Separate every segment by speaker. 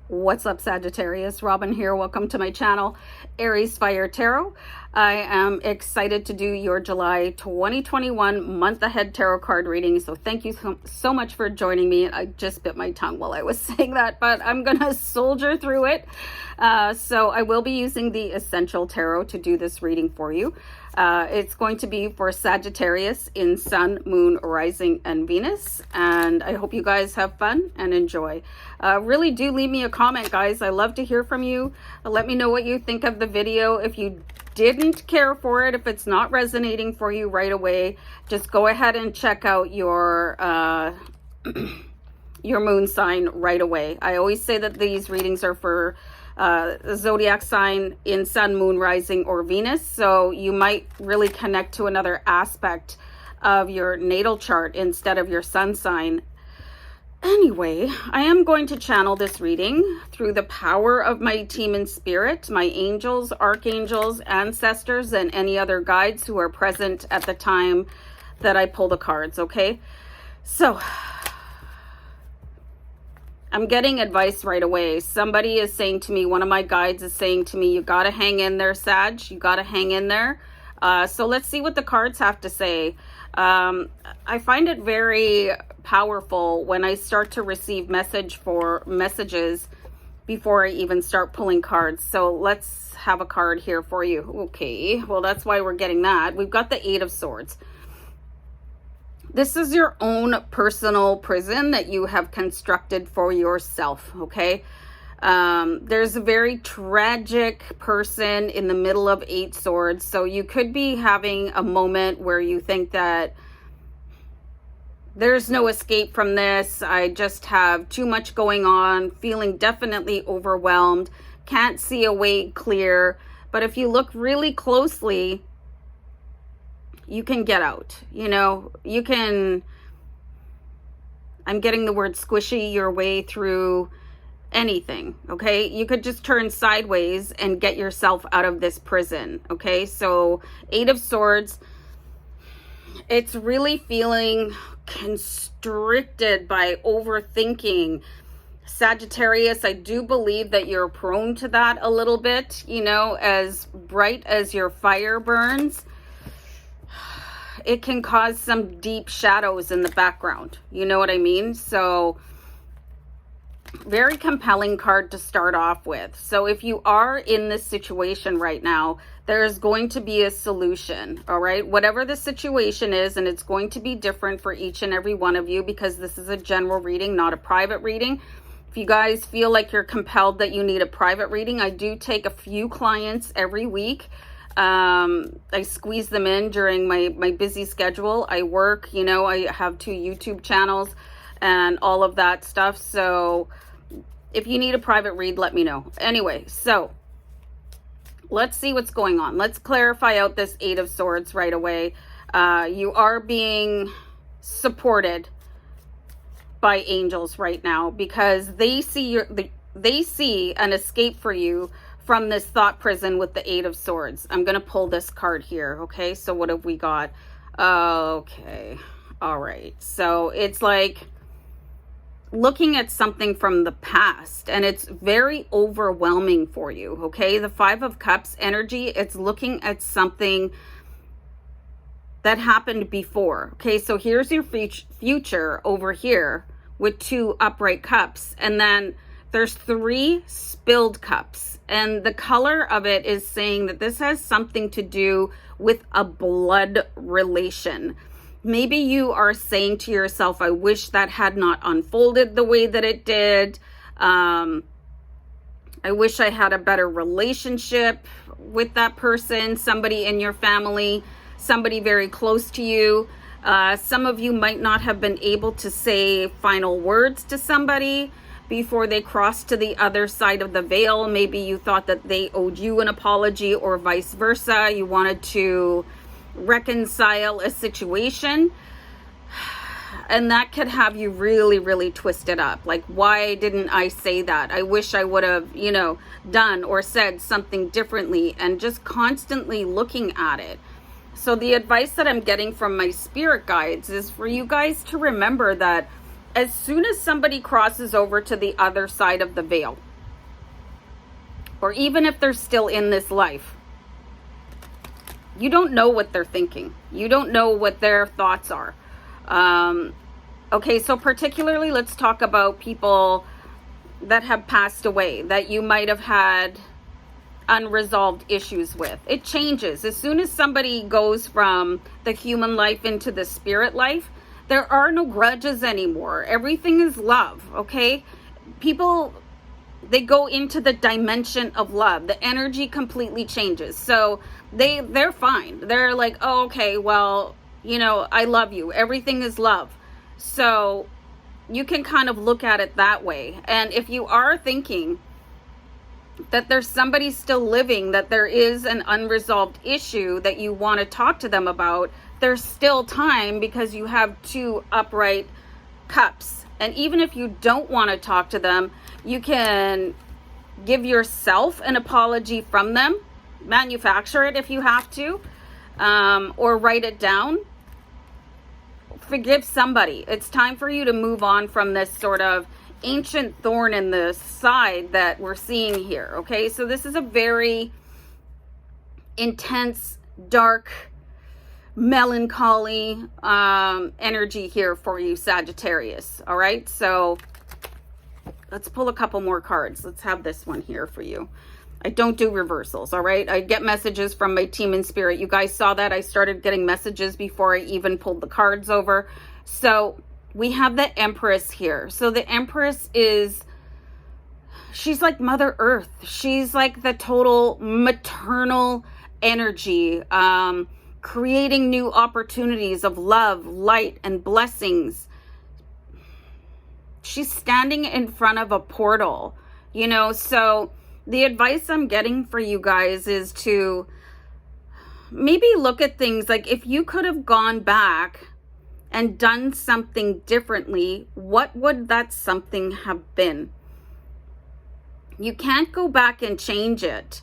Speaker 1: What's up, Sagittarius? Robin here. Welcome to my channel, AriesFireTarot. I am excited to do your July 2021 month ahead tarot card reading. So thank you so much for joining me. I just bit my tongue while I was saying that, but I'm going to soldier through it. So I will be using the Essential Tarot to do this reading for you. It's going to be for Sagittarius in Sun, Moon, Rising, and Venus. And I hope you guys have fun and enjoy. Really do leave me a comment, guys. I love to hear from you. Let me know what you think of the video. If you didn't care for it, if it's not resonating for you right away, just go ahead and check out your moon sign right away. I always say that these readings are for zodiac sign in Sun, Moon, Rising, or Venus. So you might really connect to another aspect of your natal chart instead of your sun sign. Anyway, I am going to channel this reading through the power of my team in spirit, my angels, archangels, ancestors, and any other guides who are present at the time that I pull the cards, okay? So I'm getting advice right away. Somebody is saying to me, one of my guides is saying to me, you got to hang in there, Sag. You got to hang in there. So let's see what the cards have to say. I find it very powerful when I start to receive messages before I even start pulling cards. So let's have a card here for you. Okay, well, that's why we're getting that. We've got the Eight of Swords. This is your own personal prison that you have constructed for yourself, okay? There's a very tragic person in the middle of Eight Swords. So you could be having a moment where you think that there's no escape from this. I just have too much going on, feeling definitely overwhelmed, can't see a way clear. But if you look really closely, you can get out. You know, you can, I'm getting the word squishy your way through anything, okay? You could just turn sideways and get yourself out of this prison, okay? So Eight of Swords, it's really feeling constricted by overthinking. Sagittarius, I do believe that you're prone to that a little bit, you know, as bright as your fire burns, it can cause some deep shadows in the background. You know what I mean? So very compelling card to start off with. So if you are in this situation right now, there is going to be a solution, all right? Whatever the situation is, and it's going to be different for each and every one of you because this is a general reading, not a private reading. If you guys feel like you're compelled that you need a private reading, I do take a few clients every week. I squeeze them in during my busy schedule. I work, you know, I have 2 YouTube channels and all of that stuff. So if you need a private read, let me know. Anyway, so let's see what's going on. Let's clarify out this Eight of Swords right away. You are being supported by angels right now because they see they see an escape for you from this thought prison with the Eight of Swords. I'm going to pull this card here. Okay. So what have we got? Okay. All right. So it's like looking at something from the past and it's very overwhelming for you. Okay. The Five of Cups energy, it's looking at something that happened before. Okay. So here's your future over here with 2 upright cups. And then there's 3 spilled cups. And the color of it is saying that this has something to do with a blood relation. Maybe you are saying to yourself, I wish that had not unfolded the way that it did. I wish I had a better relationship with that person, somebody in your family, somebody very close to you. Some of you might not have been able to say final words to somebody before they crossed to the other side of the veil. Maybe you thought that they owed you an apology or vice versa. You wanted to reconcile a situation. And that could have you really, really twisted up. Like, why didn't I say that? I wish I would have, you know, done or said something differently, and just constantly looking at it. So the advice that I'm getting from my spirit guides is for you guys to remember that as soon as somebody crosses over to the other side of the veil, or even if they're still in this life, you don't know what they're thinking. You don't know what their thoughts are. Okay, so particularly let's talk about people that have passed away, that you might have had unresolved issues with. It changes. As soon as somebody goes from the human life into the spirit life, there are no grudges anymore. Everything is love, okay? People, they go into the dimension of love. The energy completely changes. So they're fine. They're like, oh, okay, well, you know, I love you. Everything is love. So you can kind of look at it that way. And if you are thinking that there's somebody still living, that there is an unresolved issue that you want to talk to them about, there's still time, because you have 2 upright cups. And even if you don't want to talk to them, you can give yourself an apology from them, manufacture it if you have to, or write it down. Forgive somebody. It's time for you to move on from this sort of ancient thorn in the side that we're seeing here. Okay, so this is a very intense, dark, melancholy energy here for you, Sagittarius. All right, so let's pull a couple more cards. Let's have this one here for you. I don't do reversals, all right? I get messages from my team in spirit. You guys saw that. I started getting messages before I even pulled the cards over. So we have the Empress here. So the Empress she's like Mother Earth. She's like the total maternal energy, creating new opportunities of love, light, and blessings. She's standing in front of a portal, you know. So the advice I'm getting for you guys is to maybe look at things like, if you could have gone back and done something differently, what would that something have been? You can't go back and change it.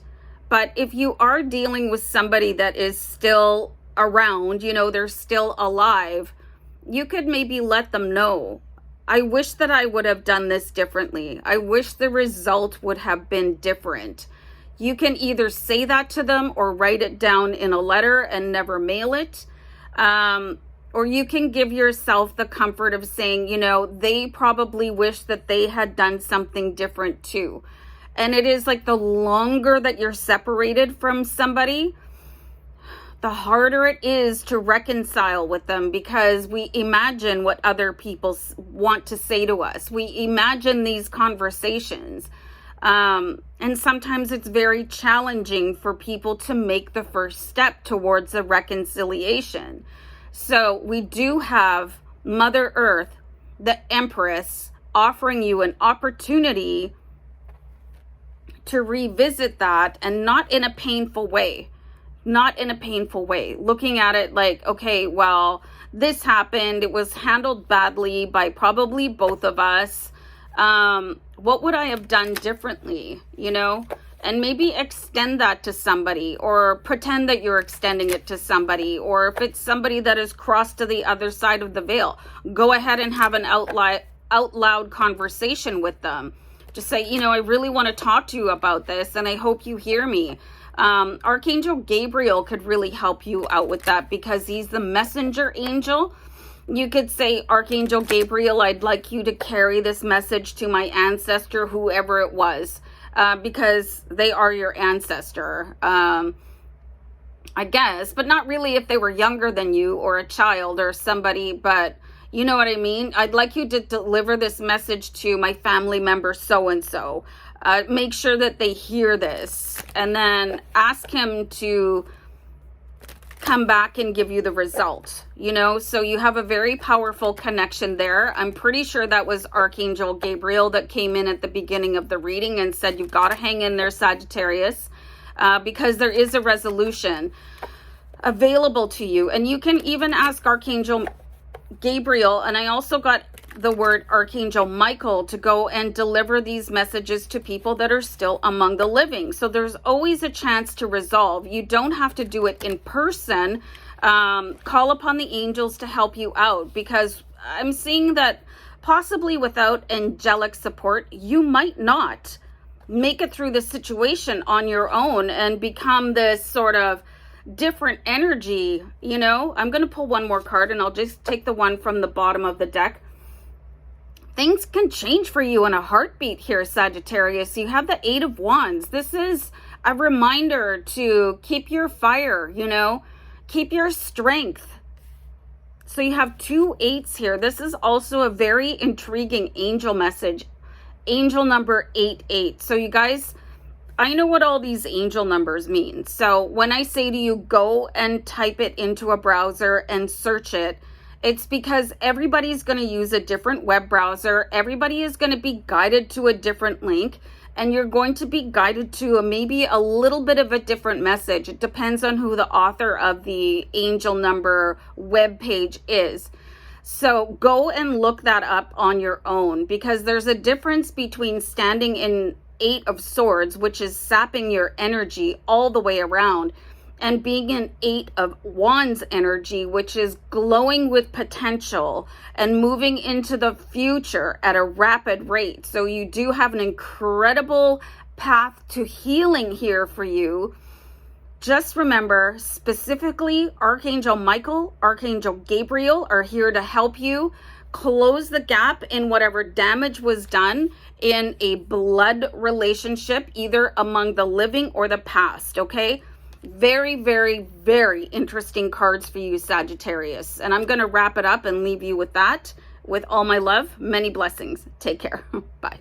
Speaker 1: But if you are dealing with somebody that is still around, you know, they're still alive, you could maybe let them know, I wish that I would have done this differently. I wish the result would have been different. You can either say that to them or write it down in a letter and never mail it. Or you can give yourself the comfort of saying, you know, they probably wish that they had done something different too. And it is like the longer that you're separated from somebody, the harder it is to reconcile with them, because we imagine what other people want to say to us. We imagine these conversations. And sometimes it's very challenging for people to make the first step towards a reconciliation. So we do have Mother Earth, the Empress, offering you an opportunity to revisit that, and not in a painful way. Not in a painful way. Looking at it like, okay, well, this happened. It was handled badly by probably both of us. What would I have done differently, you know? And maybe extend that to somebody, or pretend that you're extending it to somebody. Or if it's somebody that has crossed to the other side of the veil, go ahead and have an out loud conversation with them. Just say, you know, I really want to talk to you about this, and I hope you hear me. Archangel Gabriel could really help you out with that, because he's the messenger angel. You could say, Archangel Gabriel, I'd like you to carry this message to my ancestor, whoever it was, because they are your ancestor, I guess, but not really if they were younger than you, or a child, or somebody, but you know what I mean? I'd like you to deliver this message to my family member so-and-so. Make sure that they hear this, and then ask him to come back and give you the result, you know? So you have a very powerful connection there. I'm pretty sure that was Archangel Gabriel that came in at the beginning of the reading and said, you've got to hang in there, Sagittarius, because there is a resolution available to you. And you can even ask Archangel Gabriel, and I also got the word Archangel Michael, to go and deliver these messages to people that are still among the living. So there's always a chance to resolve. You don't have to do it in person. Call upon the angels to help you out, because I'm seeing that possibly without angelic support, you might not make it through the situation on your own and become this sort of different energy, you know. I'm going to pull one more card, and I'll just take the one from the bottom of the deck. Things can change for you in a heartbeat here, Sagittarius. You have the Eight of Wands. This is a reminder to keep your fire, you know, keep your strength. So you have two eights here. This is also a very intriguing angel message. Angel number 88. So you guys, I know what all these angel numbers mean. So when I say to you, go and type it into a browser and search it, it's because everybody's going to use a different web browser. Everybody is going to be guided to a different link, and you're going to be guided to maybe a little bit of a different message. It depends on who the author of the angel number web page is. So go and look that up on your own, because there's a difference between standing in Eight of Swords, which is sapping your energy all the way around, and being an Eight of Wands energy, which is glowing with potential and moving into the future at a rapid rate. So you do have an incredible path to healing here for you. Just remember, specifically, Archangel Michael, Archangel Gabriel are here to help you close the gap in whatever damage was done in a blood relationship, either among the living or the past, okay? Very, very, very interesting cards for you, Sagittarius. And I'm going to wrap it up and leave you with that. With all my love, many blessings. Take care. Bye.